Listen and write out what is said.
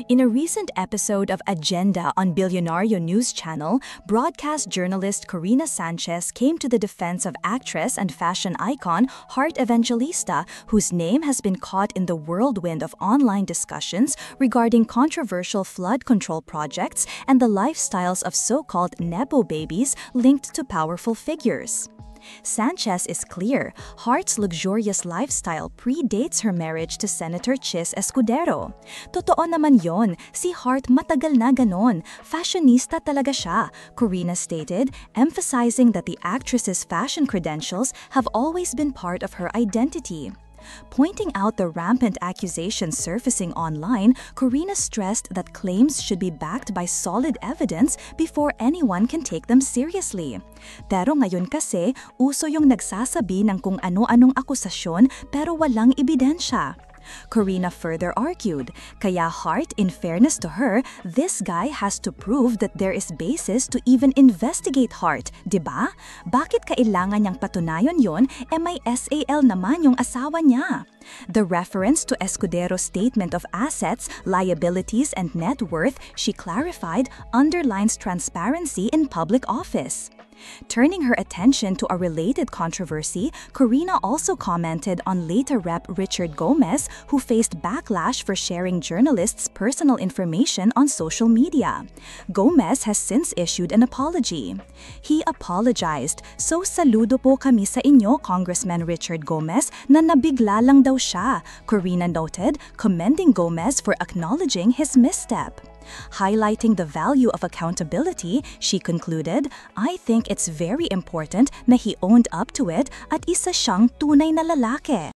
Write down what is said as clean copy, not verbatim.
In a recent episode of Agenda on Billionario News Channel, broadcast journalist Corina Sanchez came to the defense of actress and fashion icon Heart Evangelista, whose name has been caught in the whirlwind of online discussions regarding controversial flood control projects and the lifestyles of so-called Nepo babies linked to powerful figures. Sanchez is clear, Heart's luxurious lifestyle predates her marriage to Senator Chis Escudero. Totoo naman yon, si Heart matagal na ganon, fashionista talaga siya, Corina stated, emphasizing that the actress's fashion credentials have always been part of her identity. Pointing out the rampant accusations surfacing online, Corina stressed that claims should be backed by solid evidence before anyone can take them seriously. Pero ngayon kasi, uso yung nagsasabi ng kung ano-anong akusasyon pero walang ebidensya. Corina further argued, kaya Heart, in fairness to her, this guy has to prove that there is basis to even investigate Heart, diba? Bakit kailangan niyang patunayan yon? May SAL naman yung asawa niya. The reference to Escudero's statement of assets, liabilities, and net worth, she clarified, underlines transparency in public office. Turning her attention to a related controversy, Corina also commented on later Rep. Richard Gomez, who faced backlash for sharing journalists' personal information on social media. Gomez has since issued an apology. He apologized, "So saludo po kami sa inyo, Congressman Richard Gomez, na nabigla lang daw siya," Corina noted, commending Gomez for acknowledging his misstep. Highlighting the value of accountability, she concluded, "I think it's very important na he owned up to it at isa siyang tunay na lalaki."